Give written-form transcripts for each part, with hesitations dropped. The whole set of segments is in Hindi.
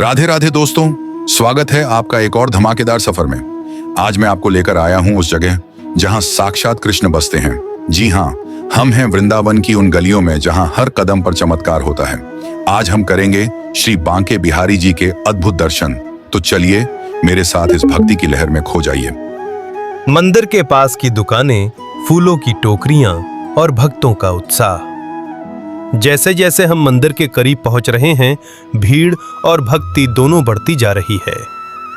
राधे राधे दोस्तों, स्वागत है आपका एक और धमाकेदार सफर में। आज मैं आपको लेकर आया हूं उस जगह जहां साक्षात कृष्ण बसते हैं। जी हां, हम हैं वृंदावन की उन गलियों में जहां हर कदम पर चमत्कार होता है। आज हम करेंगे श्री बांके बिहारी जी के अद्भुत दर्शन। तो चलिए मेरे साथ इस भक्ति की लहर में खो जाइए। मंदिर के पास की दुकानें, फूलों की टोकरियां और भक्तों का उत्साह। जैसे जैसे हम मंदिर के करीब पहुंच रहे हैं, भीड़ और भक्ति दोनों बढ़ती जा रही है।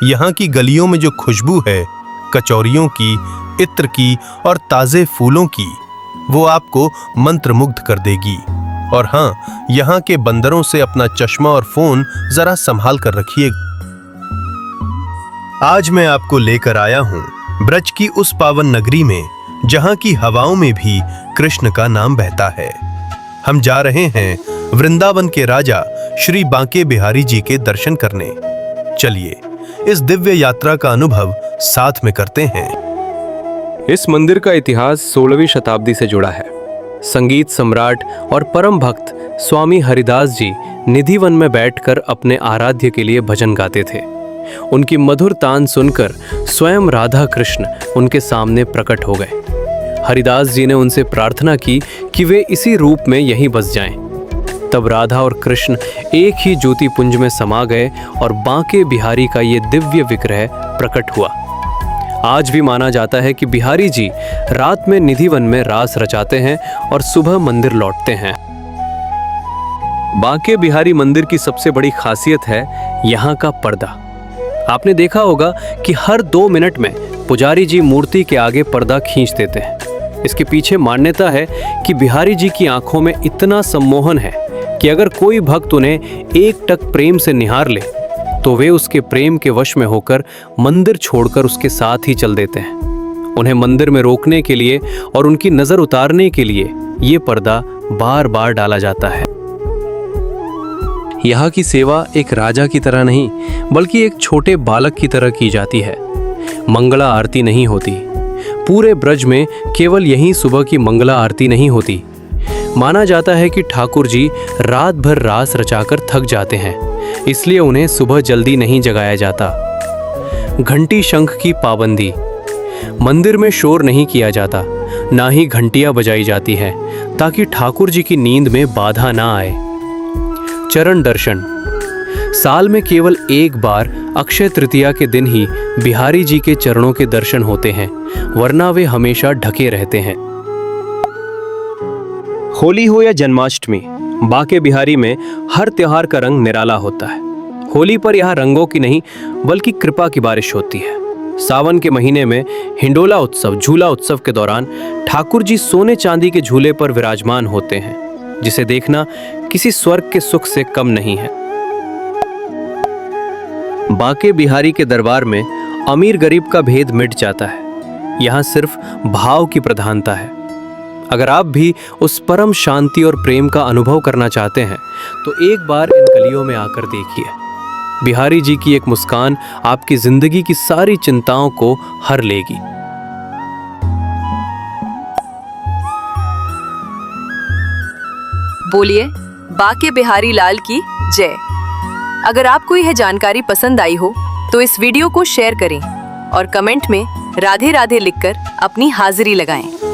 यहाँ की गलियों में जो खुशबू है, कचौरियों की, इत्र की और ताजे फूलों की, वो आपको मंत्रमुग्ध कर देगी। और हाँ, यहाँ के बंदरों से अपना चश्मा और फोन जरा संभाल कर रखिए। आज मैं आपको लेकर आया हूँ ब्रज की उस पावन नगरी में, जहाँ की हवाओं में भी कृष्ण का नाम बहता है। हम जा रहे हैं वृंदावन के राजा श्री बांके बिहारी जी के दर्शन करने। चलिए इस दिव्य यात्रा का अनुभव साथ में करते हैं। इस मंदिर का इतिहास 16वीं शताब्दी से जुड़ा है। संगीत सम्राट और परम भक्त स्वामी हरिदास जी निधिवन में बैठकर अपने आराध्य के लिए भजन गाते थे। उनकी मधुर तान सुनकर स्वयं राधा कृष्ण उनके सामने प्रकट हो गए। हरिदास जी ने उनसे प्रार्थना की कि वे इसी रूप में यहीं बस जाएं। तब राधा और कृष्ण एक ही ज्योति पुंज में समा गए और बांके बिहारी का ये दिव्य विग्रह प्रकट हुआ। आज भी माना जाता है कि बिहारी जी रात में निधिवन में रास रचाते हैं और सुबह मंदिर लौटते हैं। बांके बिहारी मंदिर की सबसे बड़ी खासियत है यहाँ का पर्दा। आपने देखा होगा कि हर 2 मिनट में पुजारी जी मूर्ति के आगे पर्दा खींच देते हैं। इसके पीछे मान्यता है कि बिहारी जी की आंखों में इतना सम्मोहन है कि अगर कोई भक्त उन्हें एक टक प्रेम से निहार ले तो वे उसके प्रेम के वश में होकर मंदिर छोड़कर उसके साथ ही चल देते हैं। उन्हें मंदिर में रोकने के लिए और उनकी नजर उतारने के लिए ये पर्दा बार बार डाला जाता है। यहाँ की सेवा एक राजा की तरह नहीं, बल्कि एक छोटे बालक की तरह की जाती है। मंगला आरती नहीं होती। पूरे ब्रज में केवल यहीं सुबह की मंगला आरती नहीं होती। माना जाता है कि ठाकुर जी रात भर रास रचाकर थक जाते हैं, इसलिए उन्हें सुबह जल्दी नहीं जगाया जाता। घंटी शंख की पाबंदी। मंदिर में शोर नहीं किया जाता, ना ही घंटियां बजाई जाती हैं, ताकि ठाकुर जी की नींद में बाधा ना आए। चरण दर्शन। साल में केवल एक बार अक्षय तृतीया के दिन ही बिहारी जी के चरणों के दर्शन होते हैं, वरना वे हमेशा ढके रहते हैं। होली हो या जन्माष्टमी, बांके बिहारी में हर त्योहार का रंग निराला होता है। होली पर यहाँ रंगों की नहीं बल्कि कृपा की बारिश होती है। सावन के महीने में हिंडोला उत्सव, झूला उत्सव के दौरान ठाकुर जी सोने चांदी के झूले पर विराजमान होते हैं, जिसे देखना किसी स्वर्ग के सुख से कम नहीं है। बांके बिहारी के दरबार में अमीर गरीब का भेद मिट जाता है। यहाँ सिर्फ भाव की प्रधानता है। अगर आप भी उस परम शांति और प्रेम का अनुभव करना चाहते हैं तो एक बार इन गलियों में आकर देखिए। बिहारी जी की एक मुस्कान आपकी जिंदगी की सारी चिंताओं को हर लेगी। बोलिए बांके बिहारी लाल की जय। अगर आपको यह जानकारी पसंद आई हो तो इस वीडियो को शेयर करें और कमेंट में राधे राधे लिखकर अपनी हाजिरी लगाएं।